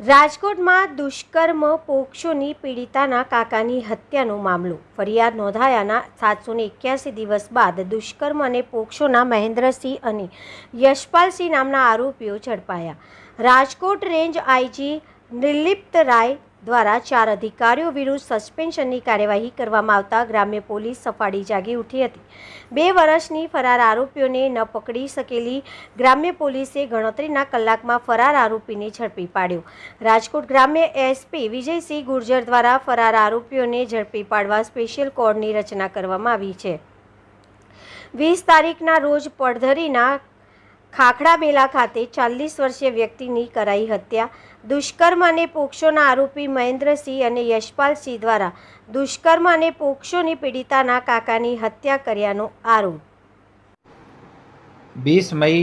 રાજકોટમાં દુષ્કર્મ પોક્સોની પીડિતાના કાકાની હત્યાનો મામલો. ફરિયાદ નોંધાયાના 781 દિવસ બાદ દુષ્કર્મ અને પોક્સોના મહેન્દ્રસિંહ અને યશપાલસિંહ નામના આરોપીઓ ઝડપાયા. રાજકોટ રેન્જ આઈજી નિર્લિપ્ત રાય દ્વારા 4 અધિકારીઓ વિરુદ્ધ સસ્પેન્શનની કાર્યવાહી કરવામાં આવતા ગ્રામ્ય પોલીસ સફાળી જાગી ઉઠી હતી. 2 વર્ષની ફરાર આરોપીઓને ન પકડી શકેલી ગ્રામ્ય પોલીસે ગણતરીના કલાકમાં ફરાર આરોપીને ઝડપી પાડ્યો. રાજકોટ ગ્રામ્ય એસપી વિજયસિંહ ગુર્જર દ્વારા ફરાર આરોપીઓને ઝડપી પાડવા સ્પેશિયલ કોડની રચના કરવામાં આવી છે. 20 તારીખના રોજ પડધરીના ખાખડાબેલા ખાતે 40 વર્ષીય વ્યક્તિની કરાઈ હત્યા. દુષ્કર્મ અને પોક્સોના આરોપી મહેન્દ્રસિંહ અને યશપાલસિંહ દ્વારા દુષ્કર્મ અને પોક્સોની પીડિતાના કાકાની હત્યા કર્યાનો આરોપ. 20 મઈ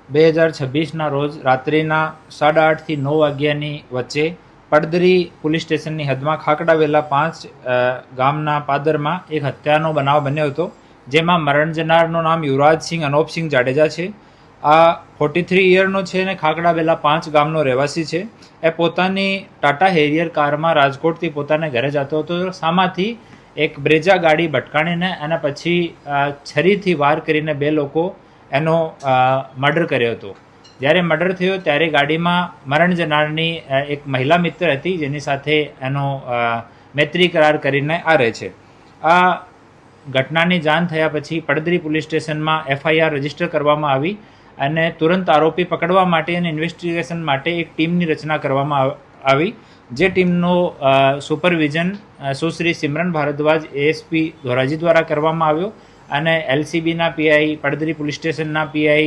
2026ના રોજ રાત્રિના 8:30 થી 9 વાગ્યાની વચ્ચે પડદરી પોલીસ સ્ટેશનની હદમાં ખાખડાવેલા 5 ગામના પાદરમાં એક હત્યાનો બનાવ બન્યો હતો, જેમાં મરણ જનારનું નામ યુવરાજસિંહ અનોપસિંહ જાડેજા છે. આ 43 યરનો છે અને ખાખડાવેલા 5 ગામનો રહેવાસી છે. એ પોતાની ટાટા હેરિયર કારમાં રાજકોટથી પોતાને ઘરે જતો હતો. સામાથી એક બ્રેજા ગાડી ભટકાણીને અને પછી છરીથી વાર કરીને 2 લોકો એનો મર્ડર કર્યો હતો. જ્યારે મર્ડર થયો ત્યારે ગાડીમાં મરણ જનારની એક મહિલા મિત્ર હતી, જેની સાથે એનો મૈત્રી કરાર કરીને આ રહે છે. આ ઘટનાની જાણ થયા પછી પડદરી પોલીસ સ્ટેશનમાં FIR રજીસ્ટર કરવામાં આવી અને તુરંત આરોપી પકડવા માટે અને ઇન્વેસ્ટિગેશન માટે એક ટીમની રચના કરવામાં આવી, જે ટીમનો સુપરવિઝન સુશ્રી સિમરન ભારદ્વાજ ASP ધોરાજી દ્વારા કરવામાં આવ્યો અને LCBના PI, પડદરી પોલીસ સ્ટેશનના PI,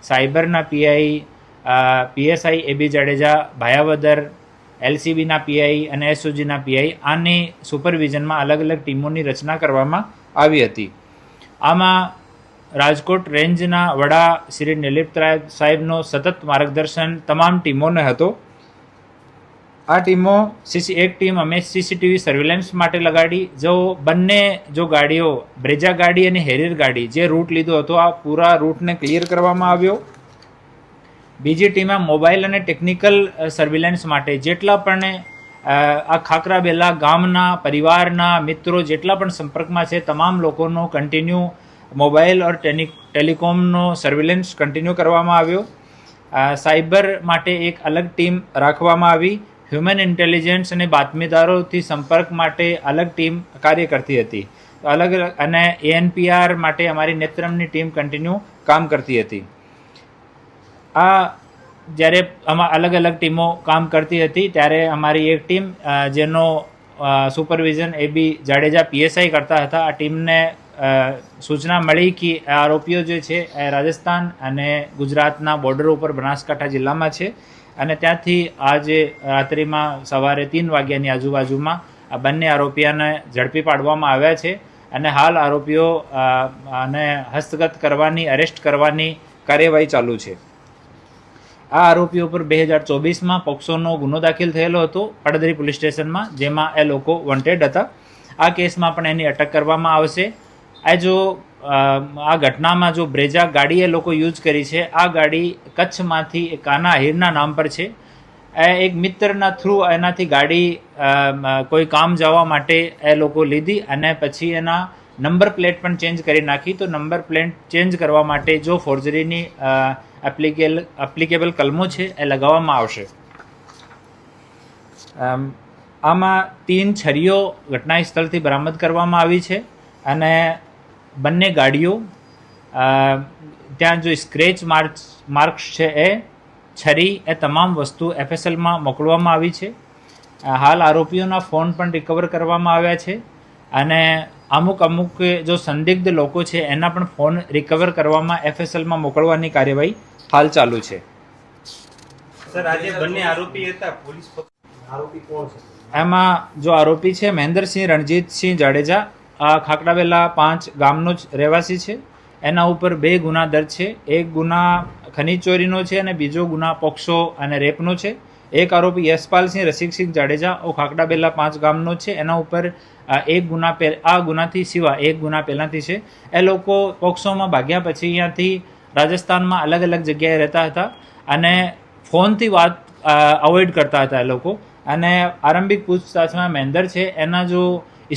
સાયબરના PI, PSI AB Jadeja, Bhayavadar, LCBના PI અને SOGના PI આની સુપરવિઝનમાં અલગ અલગ ટીમોની રચના કરવામાં આવી હતી. આમાં રાજકોટ રેન્જના વડા શ્રી નિર્લિપ્ત રાય સાહેબનો સતત માર્ગદર્શન તમામ ટીમોને હતો. આ ટીમો એક ટીમ અમે CCTV સર્વેલન્સ માટે લગાડી. જો ગાડીઓ બ્રેજા ગાડી અને હેરિયર ગાડી જે રૂટ લીધો હતો, આ પૂરા રૂટને ક્લિયર કરવામાં આવ્યો. બીજી ટીમે મોબાઈલ અને ટેકનિકલ સર્વેલન્સ માટે જેટલા પણ આ ખાખરાબેલા ગામના પરિવારના મિત્રો જેટલા પણ સંપર્કમાં છે, તમામ લોકોનો કન્ટિન્યુ મોબાઈલ ઓર ટેલિકોમનો સર્વેલન્સ કન્ટિન્યુ કરવામાં આવ્યો. સાયબર માટે એક અલગ ટીમ રાખવામાં આવી. હ્યુમન ઇન્ટેલિજન્સ અને બાતમીદારોથી સંપર્ક માટે અલગ ટીમ કાર્ય કરતી હતી. અલગ અને ANPR માટે અમારી નેત્રમની ટીમ કન્ટિન્યુ કામ કરતી હતી. આ જ્યારે અલગ અલગ ટીમો કામ કરતી હતી ત્યારે અમારી એક ટીમ જેનો સુપરવિઝન AB જાડેજા PSI કરતા હતા, આ ટીમને સૂચના મળી કે આરોપીઓ જે છે એ રાજસ્થાન અને ગુજરાતના બોર્ડર ઉપર બનાસકાંઠા જિલ્લામાં છે અને ત્યાંથી આજે રાત્રિમાં સવારે 3 વાગ્યાની આજુબાજુમાં આ બંને આરોપીઓને ઝડપી પાડવામાં આવ્યા છે અને હાલ આરોપીઓ ને હસ્તગત કરવાની, અરેસ્ટ કરવાની કાર્યવાહી ચાલુ છે. આ આરોપીઓ પર 2024માં પોક્સોનો ગુનો દાખલ થયેલો હતો પડદરી પોલીસ સ્ટેશનમાં, જેમાં એ લોકો વોન્ટેડ હતા. આ કેસમાં પણ એની અટક કરવામાં આવશે. આ ઘટનામાં જો બ્રેજા ગાડી એ લોકો યુઝ કરી છે, આ ગાડી કચ્છમાંથી કાના આહિરના નામ પર છે. એક મિત્રના થ્રુ એનાથી ગાડી કોઈ કામ જવા માટે એ લોકો લીધી અને પછી એના નંબર પ્લેટ પણ ચેન્જ કરી નાખી. તો નંબર પ્લેટ ચેન્જ કરવા માટે જો ફોર્જરીની એપ્લિકેબલ કલમો છે એ લગાવવામાં આવશે. આમાં 3 છરીઓ ઘટના સ્થળથી બરામદ કરવામાં આવી છે અને બંને ગાડીઓ ત્યાં જો સ્ક્રેચ માર્ક્સ છે એ છરી એ તમામ વસ્તુ FSLમાં મોકલવામાં આવી છે. હાલ આરોપીઓના ફોન પણ રિકવર કરવામાં આવ્યા છે અને અમુક જો સંદિગ્ધ લોકો છે એના પણ ફોન રિકવર કરવામાં FSLમાં મોકલવાની કાર્યવાહી હાલ ચાલુ છે. સર, આજે બંને આરોપી હતા, પોલીસ આરોપી કોણ છે? એમાં જો આરોપી છે મહેન્દ્રસિંહ રણજીતસિંહ જાડેજા, આ ખાખડાવેલા 5 ગામનો જ રહેવાસી છે. એના ઉપર 2 ગુના દર્જ છે. એક ગુના ખનીજ ચોરીનો છે અને બીજો ગુના પોક્સો અને રેપનો છે. એક આરોપી યશપાલસિંહ રસિકસિંહ જાડેજા ખાખડાબેલા 5 ગામનો છે. એના ઉપર એક ગુના આ ગુનાથી સિવાય એક ગુના પહેલાંથી છે. એ લોકો પોક્સોમાં ભાગ્યા પછી અહીંયાથી રાજસ્થાનમાં અલગ અલગ જગ્યાએ રહેતા હતા અને ફોનથી વાત અવોઇડ કરતા હતા એ લોકો. અને આરંભિક પૂછતાછમાં મહેન્દર છે એના જો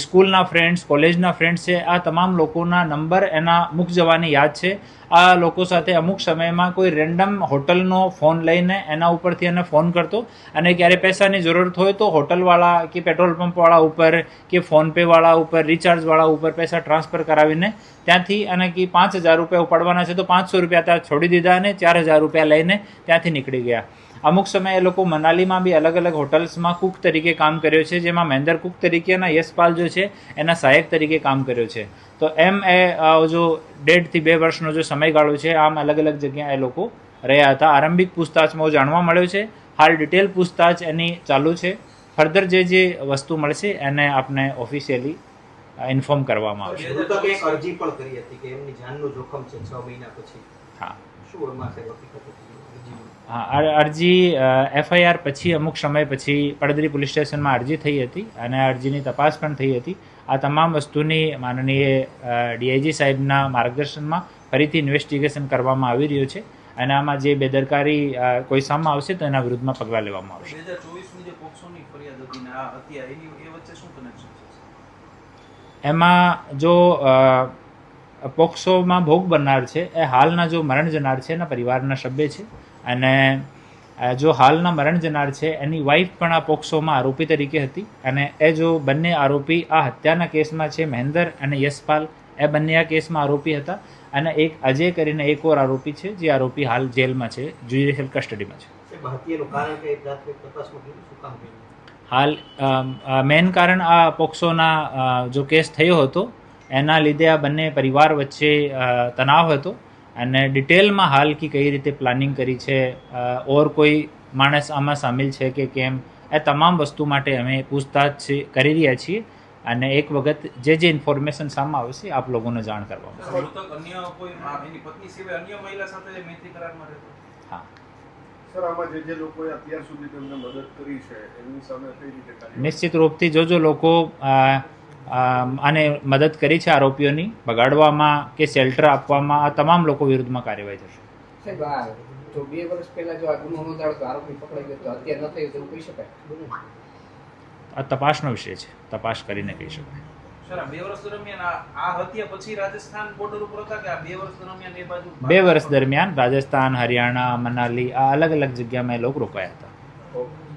સ્કૂલના ફ્રેન્ડ્સ, કોલેજના ફ્રેન્ડ્સ છે, આ તમામ લોકોના નંબર એના મુક જવાની યાદ છે. આ લોકો સાથે અમુક સમયમાં કોઈ રેન્ડમ હોટલનો ફોન લઈને એના ઉપરથી એને ફોન કરતો અને ક્યારે પૈસાની જરૂરત હોય તો હોટલવાળા કે પેટ્રોલ પંપવાળા ઉપર કે ફોનપેવાળા ઉપર, રિચાર્જવાળા ઉપર પૈસા ટ્રાન્સફર કરાવીને ત્યાંથી અને કે 5,000 રૂપિયા ઉપાડવાના છે તો 500 રૂપિયા ત્યાં છોડી દીધા અને 4,000 રૂપિયા લઈને ત્યાંથી નીકળી ગયા. અમુક સમયે એ લોકો મનાલીમાં બી અલગ અલગ હોટલ્સમાં કુક તરીકે કામ કર્યો છે, જેમાં મહેન્દર કુક તરીકે અને યશપાલ જો છે એના સહાયક તરીકે કામ કર્યો છે. તો એમ એ જો 1.5 થી 2 વર્ષનો જો સમયગાળો છે, આમ અલગ અલગ જગ્યાએ એ લોકો રહ્યા હતા. આરંભિક પૂછતાછમાં જાણવા મળ્યો છે. હાલ ડિટેલ પૂછતાછ એની ચાલુ છે. ફર્ધર જે વસ્તુ મળશે એને આપણે ઓફિશિયલી ઇન્ફોર્મ કરવામાં આવશે. મૃતકે એક અરજી પણ કરી હતી કે એમની જાનનું જોખમ છે 6 મહિના પછી. હા, શું એમાં છે હકીકત હતી અરજીમાં? હા, અરજી FIR પછી અમુક સમય પછી પડદરી પોલીસ સ્ટેશનમાં અરજી થઈ હતી અને અરજીની તપાસ પણ થઈ હતી. આ તમામ વસ્તુની માનનીય DIG સાહેબના માર્ગદર્શનમાં ફરીથી ઇન્વેસ્ટિગેશન કરવામાં આવી રહ્યું છે અને આમાં જે બેદરકારી કોઈ સામે આવશે તો એના વિરુદ્ધમાં પગલાં લેવામાં આવશે. 2024ની જે પોક્સોની ફરિયાદ હતી ને આ હત્યા એ વચ્ચે શું કનેક્શન છે? એમાં જો પોક્સોમાં ભોગ બનનાર છે એ હાલના જો મરણ જનાર છે એના પરિવારના સભ્ય છે અને જો હાલના મરણ જનાર છે એની વાઈફ પણ આ પોક્સોમાં આરોપી તરીકે હતી અને એ જો બંને આરોપી આ હત્યાના કેસમાં છે, મહેન્દર અને યશપાલ, એ બંને આ કેસમાં આરોપી હતા અને એક અજય કરીને એક ઓર આરોપી છે જે આરોપી હાલ જેલમાં છે, જ્યુડિશિયલ કસ્ટડીમાં છે. હત્યાનું કારણ કે પ્રાથમિક તપાસમાં શું કામ કર્યું? હાલ મેઇન કારણ આ પોક્સોના જો કેસ થયો હતો એના લીધે આ બંને પરિવાર વચ્ચે તણાવ હતો અને ડિટેલમાં હાલ કે કઈ રીતે પ્લાનિંગ કરી છે, ઓર કોઈ માણસ આમાં સામેલ છે કે કેમ, એ તમામ વસ્તુ માટે અમે પૂછતાછ કરી રહ્યા છીએ અને એક વખત જે ઇન્ફોર્મેશન સામે આવશે આપ લોકોને જાણ કરવામાં આવશે. મૃતક અન્ય કોઈ એની પત્ની સિવાય અન્ય મહિલા સાથે મૈત્રી કરારમાં રહેતો? હા, સર, આમાં જે લોકોએ અત્યાર સુધી તેમને મદદ કરી છે એમની સામે કઈ રીતે કાર્યવાહી? નિશ્ચિત રૂપથી જો લોકો આને મદદ કરી છે આરોપીઓની બગાડવામાં કે શેલ્ટર આપવામાં, આ તમામ લોકો વિરુદ્ધમાં કાર્યવાહી થશે. સાહેબ, આ જો 2 વર્ષ પહેલા જો આ ગુનો નોંધાયો તો આરોપી પકડાઈ ગયો તો અત્યારે ન થયું તેવું કહી શકાય? આ તપાસનો વિષય છે, તપાસ કરીને કહી શકાય. સર, આ 2 વર્ષ દરમિયાન આ હત્યા પછી રાજસ્થાન બોર્ડર ઉપર હતા કે આ 2 વર્ષ દરમિયાન એ બાજુ? 2 વર્ષ દરમિયાન રાજસ્થાન, હરિયાણા, મનાલી આ અલગ અલગ જગ્યામાં એ લોકો રોકાયા હતા. ઓકે.